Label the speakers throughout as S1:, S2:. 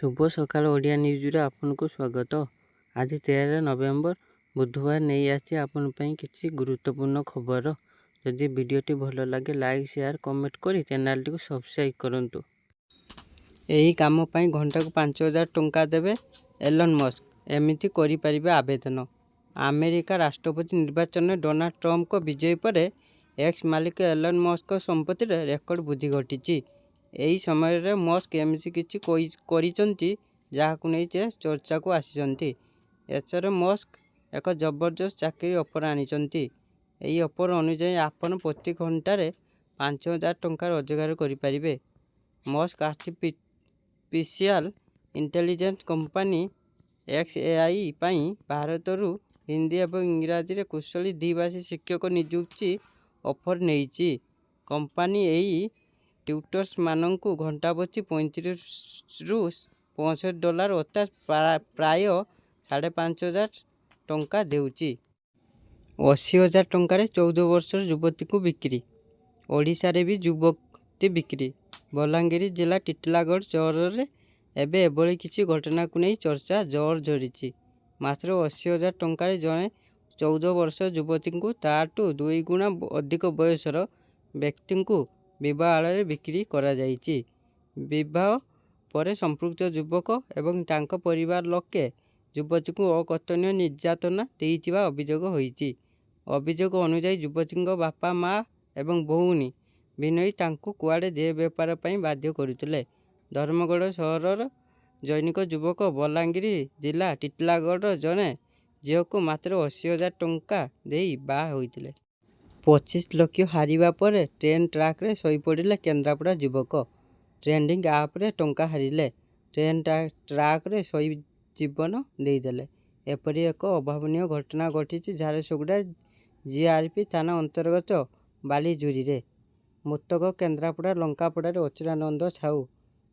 S1: शुभ सकाल ओडिया न्यूज रे आपनको स्वागत। आज 13 नवेम्बर बुधवार नहीं आसी आपण पई किछि गुरुत्वपूर्ण खबर। यदि वीडियोटी भल लगे लाइक शेयर कमेंट करी चैनल टी को सब्सक्राइब करंतु। एही काम पई घंटा को 5000 टंका देबे एलन मस्क एमिति करि परिबे आवेदन। अमेरिका राष्ट्रपति निर्वाचन में डोनाल्ड ट्रम्प को विजय पर एक्स मालिक एलन मस्क संपत्ति रेकर्ड वृद्धि घटी। यही समय रे मस्क एमसी किछि करिसंती जाहाकु नै चर्चा को आसीसंती। एचर मस्क एक जबरदस्त चाकरी ऑफर आनिसंती। एही ऑफर अनुसार आपण प्रति घंटारे 5000 टंका रोजगार करि परिबे। Musk artificial intelligence company XAI पई भारतरू हिंदी एवं इंग्राजी रे कुशली द्विभाषी शिक्षक नियुक्ति ऑफर नेइची। कंपनी एही ट्यूटर्स मानंकु घंटा प्रति 35 रु $65 अर्थात प्राय 5500 टंका देउची। 80,000 टंकार 14 वर्षर युवती को बिक्री। ओडिशा रे भी युवती बिक्री। बलांगीर जिला टिटलागढ़ सहर रे एबे एभली किछि घटना को नहीं चर्चा जोर धरिछि। मात्र 80,000 टंकार जणे 14 वर्ष युवती को ताटू 2 गुणा अधिक बयसर व्यक्ति को विवाह आड़ बिक्री करा जाइछि। विवाह पर संपृक्त युवक एवं तांको परिवार लोके युवती को अकथनीय निर्यातना देइथिबा अभियोग होइछि। अभियोग अनुसार युवती बापा माँ एवं भौणी विनयी तांको कुआड़े दे बेपार पई बाध्य करुथिले। धर्मगढ़ सहरर जैनिक युवक बलांगीर जिला टिटलागढ़ जने झील को मात्र 80,000 टंका देई बाह होइथिले। 25 लाख हारिबा पर ट्रेन ट्रैक रे सोई पड़िले केन्द्रापड़ा युवक। ट्रेंडिंग आप रे टंका हारिले ट्रेन ट्रैक रे सोई जीवन देदेले। एपरी एक अभावनीय घटना घटी झारसुगुड़ा जीआरपी थाना अंतर्गत बालीजुरी रे। मृतक केन्द्रापड़ा लंकापड़ा अच्युतानंद साहू।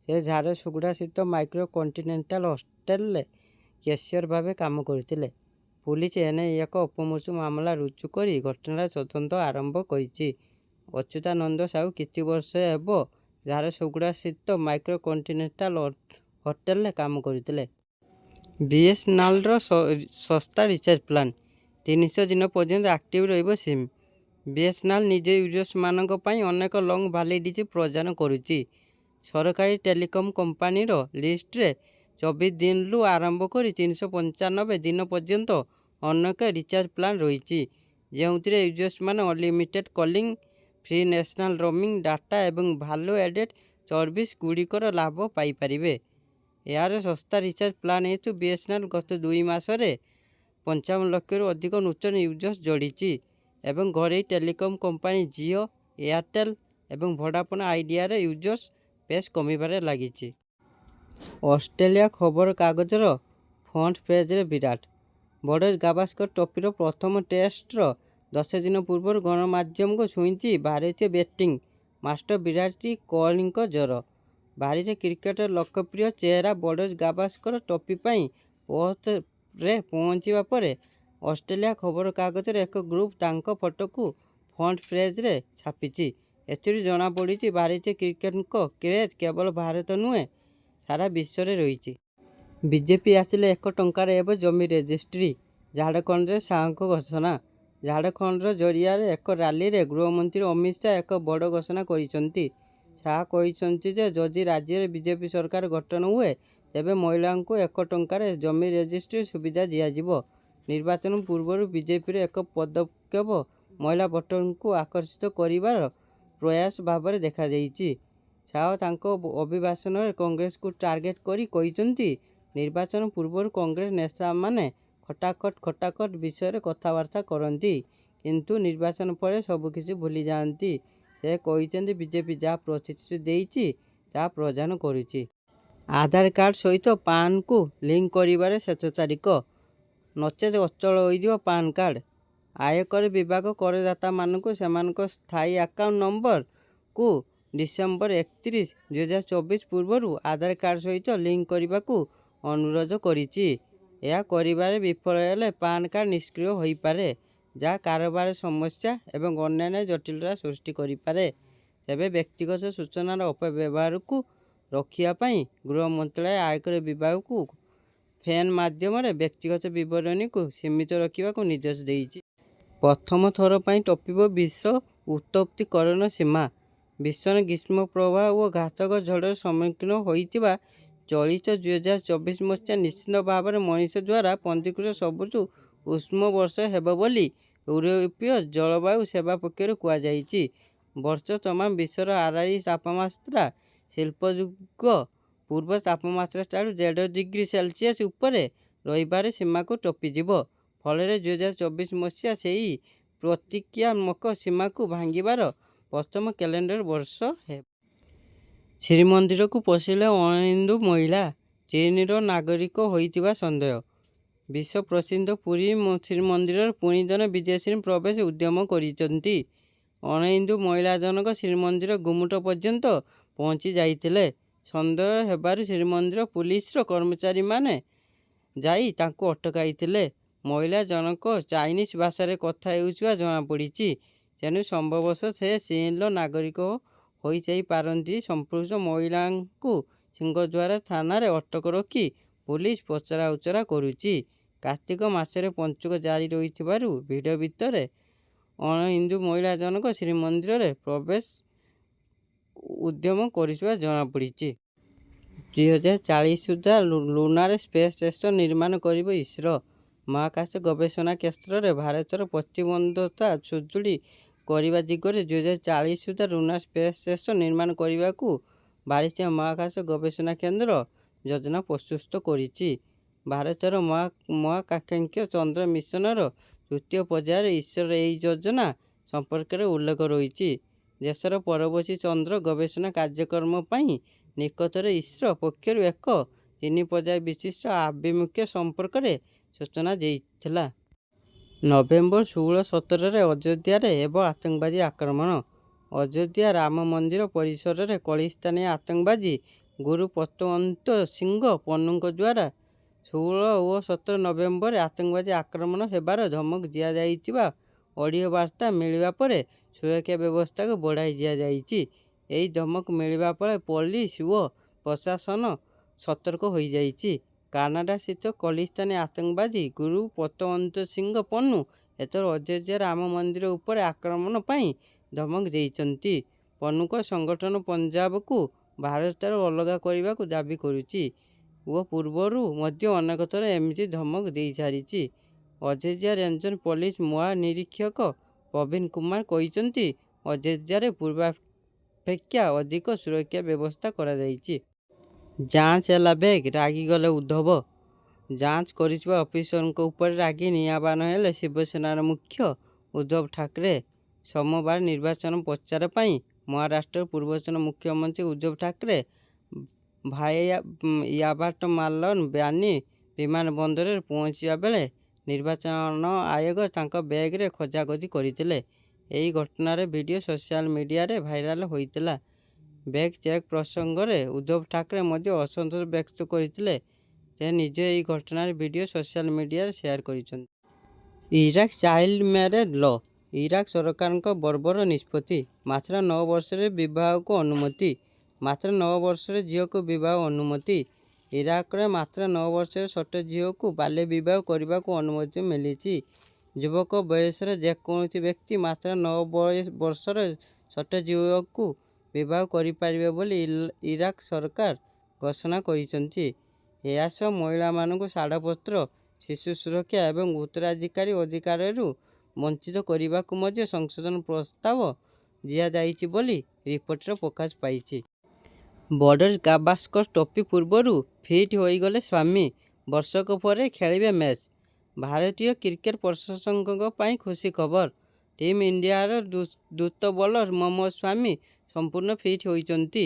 S1: से झारसुगुड़ा स्थित माइक्रो कंटिनेंटाल हॉस्टेल कैशियर भाव काम करथिले। पुलिस एने एक अपमृत्यु मामला रुजु करी घटनार तदंत आरंभ करिछि। अच्युतानंद साहू किछि वर्ष हेब झारसुगुड़ा स्थित माइक्रो कंटिनेंटाल होटेल काम करथिले। बीएसएनएल रो सस्ता रिचार्ज प्लान 300 दिन पर्यंत एक्टिव रहिबो सिम। बीएसएनएल निज यूजर्स मानक पई अनेक लॉन्ग वैलिडिटी प्रदान करुछि। सरकारी टेलीकॉम कंपनी रो लिस्ट रे 24 दिन लु आरंभ करी 395 दिन पर्यंत अनेक रिचार्ज प्लान रही। जेउथिरे यूजर्स मान unlimited calling free national roaming data एवं वैल्यू एडेड सर्विस गुड़िकर लाभ पाई परिबे। यार सस्ता रिचार्ज प्लान हेतु बीएसएनएल गत 2 मास रे 55 लाख रु अधिक नूतन यूजर्स जोड़ी एवं घरे टेलीकॉम कंपनी जियो एयरटेल एवं वोडाफोन आइडिया रे यूजर्स बेस कमिबारे लागिछि। ऑस्ट्रेलिया खबर कागजर फ्रंट पेज रे विराट बॉर्डर गावस्कर ट्रॉफी प्रथम टेस्ट 10 दिन पूर्व गणमाध्यम को छुईची भारतीय बैटिंग मास्टर विराट कोहली ज्वर। भारतीय क्रिकेटर लोकप्रिय चेहरा बॉर्डर गावस्कर ट्रॉफी पई पर्थ रे पहुंचवा पर ऑस्ट्रेलिया खबर कागज एक ग्रुप तांको फोटो को फ्रंट पेज रे छापिची। एथुरी जना पड़ी भारतीय क्रिकेट को क्रेज केवल भारत नुहे सारा विश्व रे रही। बीजेपी आसिले 1 टंकार एवं जमी रेजिस्ट्री। झारखंड रे शाह को घोषणा। झारखंड जरिया एक रैली रे गृहमंत्री अमित शाह एक बड़ घोषणा करिसंती। शाह कहिसंती जे जदि राज्य रे बीजेपी सरकार गठन हुए तेबे महिला को 1 टंकार जमी रेजिस्ट्री सुविधा दियाजिवो। निर्वाचन पूर्व बीजेपी रे एक पदक्षेप महिला भोटर को आकर्षित करिवार प्रयास भाव देखा देइछि। शाह तांको अभिभाषण में कांग्रेस को टार्गेट करी कहिसंती निर्वाचन पूर्व कांग्रेस नेता माने खटाखट विषय रे कथबार्ता करती किंतु निर्वाचन पर सबकिछि भूली जाती। से कहिसंती बीजेपी जहाँ प्रतिश्रुति देइछि ता प्रदान करुछि। आधार कार्ड सहित पान को लिंक करिवारे शेष तारीख नचेत अचल होइजिवो पान कार्ड। आयकर विभाग करदाता मानक सेमानक स्थायी अकाउंट नंबर को डिसेम्बर 31, 2024 पूर्व आधार कार्ड सहित लिंक करने को अनुरोध करिछि। यह करिबारे विफल हेले पान कार्ड निष्क्रिय होई पारे जहाँ कारोबार समस्या एवं अन्य जटिलता सृष्टि करि पारे। तेबे व्यक्तिगत सूचनार अपव्यवहार को ରଖିବା ପାଇଁ ଗୃହ ମନ୍ତ୍ରାଳୟ ଆୟକର ବିଭାଗକୁ ଫ୍ୟାନ୍ ମାଧ୍ୟମରେ ବ୍ୟକ୍ତିଗତ ବିବରଣୀକୁ ସୀମିତ ରଖିବାକୁ ନିର୍ଦ୍ଦେଶ ଦେଇଛି। ପ୍ରଥମ ଥର ପାଇଁ ଟପିବ ବିଶ୍ୱ ଉତ୍ତପ୍ତିକରଣ ସୀମା। ବିଶ୍ୱର ଗ୍ରୀଷ୍ମ ପ୍ରବାହ ଓ ଘାତକ ଝଡ଼ର ସମ୍ମୁଖୀନ ହୋଇଥିବା ଚଳିତ 2024 ମସିହା ନିଶ୍ଚିତ ଭାବରେ ମଣିଷ ଦ୍ୱାରା ପଞ୍ଜୀକୃତ ସବୁଠୁ ଉଷ୍ମ ବର୍ଷ ହେବ ବୋଲି ୟୁରୋପୀୟ ଜଳବାୟୁ ସେବା ପକ୍ଷରୁ କୁହାଯାଇଛି। ବର୍ଷ ତମାମ ବିଶ୍ୱର ଆରାଇ ତାପମାତ୍ରା ଶିଳ୍ପଯୁଗ ପୂର୍ବ ତାପମାତ୍ରାଠାରୁ 1.5 ଡିଗ୍ରୀ ସେଲସିୟସ୍ ଉପରେ ରହିବାର ସୀମାକୁ ଟପିଯିବ। ଫଳରେ 2024 ମସିହା ସେହି ପ୍ରତୀକ୍ଷାତ୍ମକ ସୀମାକୁ ଭାଙ୍ଗିବାର ପ୍ରଥମ କ୍ୟାଲେଣ୍ଡର ବର୍ଷ ହେବ। ଶ୍ରୀମନ୍ଦିରକୁ ପଶିଲେ ଅଣହିନ୍ଦୁ ମହିଳା, ଚୀନର ନାଗରିକ ହୋଇଥିବା ସନ୍ଦେହ। ବିଶ୍ୱ ପ୍ରସିଦ୍ଧ ପୁରୀ ଶ୍ରୀମନ୍ଦିରରେ ପୁଣି ଜଣେ ବିଦେଶୀ ପ୍ରବେଶ ଉଦ୍ୟମ କରିଛନ୍ତି। ଅଣହିନ୍ଦୁ ମହିଳା ଜଣକ ଶ୍ରୀମନ୍ଦିର ଗୁମୁଟ ପର୍ଯ୍ୟନ୍ତ ପହଞ୍ଚି ଯାଇଥିଲେ। ସନ୍ଦେହ ହେବାରୁ ଶ୍ରୀମନ୍ଦିର ପୁଲିସର କର୍ମଚାରୀମାନେ ଯାଇ ତାଙ୍କୁ ଅଟକାଇଥିଲେ। ମହିଳା ଜଣକ ଚାଇନିଜ ଭାଷାରେ କଥା ହେଉଥିବା ଜଣାପଡ଼ିଛି। ତେଣୁ ସମ୍ଭବତଃ ସେ ଚୀନର ନାଗରିକ ହୋଇଥାଇପାରନ୍ତି। ସମ୍ପୃକ୍ତ ମହିଳାଙ୍କୁ ସିଂହଦ୍ୱାର ଥାନାରେ ଅଟକ ରଖି ପୁଲିସ ପଚରାଉଚରା କରୁଛି। କାର୍ତ୍ତିକ ମାସରେ ପଞ୍ଚୁକ ଜାରି ରହିଥିବାରୁ ଭିଡ଼ ଭିତରେ ଅଣହିନ୍ଦୁ ମହିଳା ଜଣକ ଶ୍ରୀମନ୍ଦିରରେ ପ୍ରବେଶ ଉଦ୍ୟମ କରୁଥିବା ଜଣାପଡ଼ିଛି। 2040 ସୁଦ୍ଧା ଲୁନାର ସ୍ପେସ୍ ଷ୍ଟେସନ ନିର୍ମାଣ କରିବ ଇସ୍ରୋ। ମହାକାଶ ଗବେଷଣା କ୍ଷେତ୍ରରେ ଭାରତର ପ୍ରତିବଦ୍ଧତା ସୁଦୃଢ଼ କରିବା ଦିଗରେ 2040 ସୁଦ୍ଧା ଲୁନାର ସ୍ପେସ୍ ଷ୍ଟେସନ ନିର୍ମାଣ କରିବାକୁ ଭାରତୀୟ ମହାକାଶ ଗବେଷଣା କେନ୍ଦ୍ର ଯୋଜନା ପ୍ରସ୍ତୁତ କରିଛି। ଭାରତର ମହାକାଂକ୍ଷୀ ଚନ୍ଦ୍ର ମିଶନର ତୃତୀୟ ପର୍ଯ୍ୟାୟରେ ଇସ୍ରୋର ଏହି ଯୋଜନା ସମ୍ପର୍କରେ ଉଲ୍ଲେଖ ରହିଛି। ଦେଶର ପରବର୍ତ୍ତୀ ଚନ୍ଦ୍ର ଗବେଷଣା କାର୍ଯ୍ୟକ୍ରମ ପାଇଁ ନିକଟରେ ଇସ୍ରୋ ପକ୍ଷରୁ ଏକ 3 ପର୍ଯ୍ୟାୟ ବିଶିଷ୍ଟ ଆଭିମୁଖ୍ୟ ସମ୍ପର୍କରେ ସୂଚନା ଦେଇଥିଲା। ନଭେମ୍ବର 16-17ରେ ଅଯୋଧ୍ୟାରେ ହେବ ଆତଙ୍କବାଦୀ ଆକ୍ରମଣ। ଅଯୋଧ୍ୟା ରାମ ମନ୍ଦିର ପରିସରରେ ଖଲିସ୍ତାନୀ ଆତଙ୍କବାଦୀ ଗୁରୁ ପତୱନ୍ତ ସିଂହ ପନ୍ନୁଙ୍କ ଦ୍ୱାରା 16 ଓ 17 ନଭେମ୍ବରରେ ଆତଙ୍କବାଦୀ ଆକ୍ରମଣ ହେବାର ଧମକ ଦିଆଯାଇଥିବା ଅଡ଼ିଓ ବାର୍ତ୍ତା ମିଳିବା ପରେ ସୁରକ୍ଷା ବ୍ୟବସ୍ଥାକୁ ବଢ଼ାଇ ଦିଆଯାଇଛି। ଏହି ଧମକ ମିଳିବା ପରେ ପୋଲିସ ଓ ପ୍ରଶାସନ ସତର୍କ ହୋଇଯାଇଛି। କାନାଡା ସ୍ଥିତ ଖଲିସ୍ତାନୀ ଆତଙ୍କବାଦୀ ଗୁରୁ ପତୱନ୍ତ ସିଂହ ପନ୍ନୁ ଏଥର ଅଯୋଧ୍ୟା ରାମ ମନ୍ଦିର ଉପରେ ଆକ୍ରମଣ ପାଇଁ ଧମକ ଦେଇଛନ୍ତି। ପନ୍ନୁଙ୍କ ସଂଗଠନ ପଞ୍ଜାବକୁ ଭାରତରୁ ଅଲଗା କରିବାକୁ ଦାବି କରୁଛି ଓ ପୂର୍ବରୁ ମଧ୍ୟ ଅନେକ ଥର ଏମିତି ଧମକ ଦେଇସାରିଛି। ଅଯୋଧ୍ୟା ରେଞ୍ଜର ପୋଲିସ ମହାନିରୀକ୍ଷକ ପ୍ରବୀଣ କୁମାର କହିଛନ୍ତି, ଅଯୋଧ୍ୟାରେ ପୂର୍ବାପେକ୍ଷା ଅଧିକ ସୁରକ୍ଷା ବ୍ୟବସ୍ଥା କରାଯାଇଛି। ଯାଞ୍ଚ ହେଲା ବେଗ୍, ରାଗିଗଲେ ଉଦ୍ଧବ। ଯାଞ୍ଚ କରୁଥିବା ଅଫିସରଙ୍କ ଉପରେ ରାଗି ନିଆଁବାଣ ହେଲେ ଶିବସେନାର ମୁଖ୍ୟ ଉଦ୍ଧବ ଠାକରେ। ସୋମବାର ନିର୍ବାଚନ ପ୍ରଚାର ପାଇଁ ମହାରାଷ୍ଟ୍ରର ପୂର୍ବତନ ମୁଖ୍ୟମନ୍ତ୍ରୀ ଉଦ୍ଧବ ଠାକରେ ଭାୟା ୟାଭାଟମାଲ ବାନି ବିମାନବନ୍ଦରରେ ପହଞ୍ଚିବା ବେଳେ ନିର୍ବାଚନ ଆୟୋଗ ତାଙ୍କ ବ୍ୟାଗ୍ରେ ଖୋଜାଖୋଜି କରିଥିଲେ। ଏହି ଘଟଣାର ଭିଡ଼ିଓ ସୋସିଆଲ ମିଡ଼ିଆରେ ଭାଇରାଲ ହୋଇଥିଲା। ବ୍ୟାଗ୍ ଚେକ୍ ପ୍ରସଙ୍ଗରେ ଉଦ୍ଧବ ଠାକରେ ମଧ୍ୟ ଅସନ୍ତୋଷ ବ୍ୟକ୍ତ କରିଥିଲେ। ସେ ନିଜେ ଏହି ଘଟଣାର ଭିଡ଼ିଓ ସୋସିଆଲ ମିଡ଼ିଆରେ ସେୟାର କରିଛନ୍ତି। ଇରାକ ଚାଇଲ୍ଡ ମ୍ୟାରେଜ୍ ଲ। ଇରାକ ସରକାରଙ୍କ ବର୍ବର ନିଷ୍ପତ୍ତି। ମାତ୍ର 9 ବର୍ଷରେ ବିବାହକୁ ଅନୁମତି। ମାତ୍ର 9 ବର୍ଷରେ ଝିଅକୁ ବିବାହ ଅନୁମତି। ଇରାକରେ ମାତ୍ର 9 ବର୍ଷର ଛୋଟ ଝିଅକୁ ବାଲ୍ୟ ବିବାହ କରିବାକୁ ଅନୁମତି ମିଳିଛି। ଯୁବକ ବୟସର ଯେକୌଣସି ବ୍ୟକ୍ତି ମାତ୍ର 9 ବର୍ଷର ଛୋଟ ଝିଅକୁ ବିବାହ କରିପାରିବେ ବୋଲି ଇରାକ ସରକାର ଘୋଷଣା କରିଛନ୍ତି। ଏହା ସହ ମହିଳାମାନଙ୍କୁ ଛାଡ଼ପତ୍ର, ଶିଶୁ ସୁରକ୍ଷା ଏବଂ ଉତ୍ତରାଧିକାର ଅଧିକାରରୁ ବଞ୍ଚିତ କରିବାକୁ ମଧ୍ୟ ସଂଶୋଧନ ପ୍ରସ୍ତାବ ଦିଆଯାଇଛି ବୋଲି ରିପୋର୍ଟରେ ପ୍ରକାଶ ପାଇଛି। ବର୍ଡର ଗାଭାସ୍କର ଟ୍ରଫି ପୂର୍ବରୁ ଫିଟ୍ ହୋଇଗଲେ ସ୍ୱାମୀ। ବର୍ଷକ ପରେ ଖେଳିବେ ମ୍ୟାଚ୍। ଭାରତୀୟ କ୍ରିକେଟ ପ୍ରଶଂସକଙ୍କ ପାଇଁ ଖୁସି ଖବର। ଟିମ୍ ଇଣ୍ଡିଆର ଦ୍ରୁତ ବୋଲର ମହମ୍ମଦ ସାମି ସମ୍ପୂର୍ଣ୍ଣ ଫିଟ୍ ହୋଇଛନ୍ତି।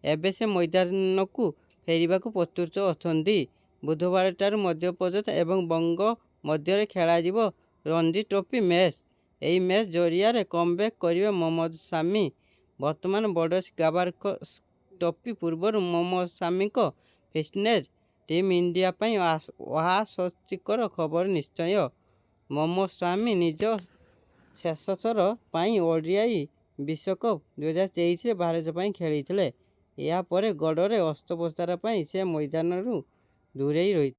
S1: ଏବେ ସେ ମଇଦାନକୁ ଫେରିବାକୁ ପ୍ରସ୍ତୁତ ଅଛନ୍ତି। ବୁଧବାରଠାରୁ ମଧ୍ୟପ୍ରଦେଶ ଏବଂ ବଙ୍ଗ ମଧ୍ୟରେ ଖେଳାଯିବ ରଣଜୀ ଟ୍ରଫି ମ୍ୟାଚ୍। ଏହି ମ୍ୟାଚ୍ ଜରିଆରେ କମ୍ବ୍ୟାକ୍ କରିବେ ମହମ୍ମଦ ସାମି। ବର୍ତ୍ତମାନ ବର୍ଡର ଗାଭାସ୍କର ଟ୍ରଫି ପୂର୍ବରୁ ମହମ୍ମଦ ସାମିଙ୍କ ଫିଟନେସ୍ ଟିମ୍ ଇଣ୍ଡିଆ ପାଇଁ ଆଶ୍ୱସ୍ତିକର ଖବର ନିଶ୍ଚୟ। ମହମ୍ମଦ ସାମି ନିଜ ଶେଷଥର ପାଇଁ ଓଡିଆଇ ବିଶ୍ୱକପ୍ 2023ରେ ଭାରତ ପାଇଁ ଖେଳିଥିଲେ। ଏହାପରେ ଗୋଡ଼ରେ ଅସ୍ତ୍ରୋପଚାର ପାଇଁ ସେ ମଇଦାନରୁ ଦୂରେଇ ରହିଥିଲେ।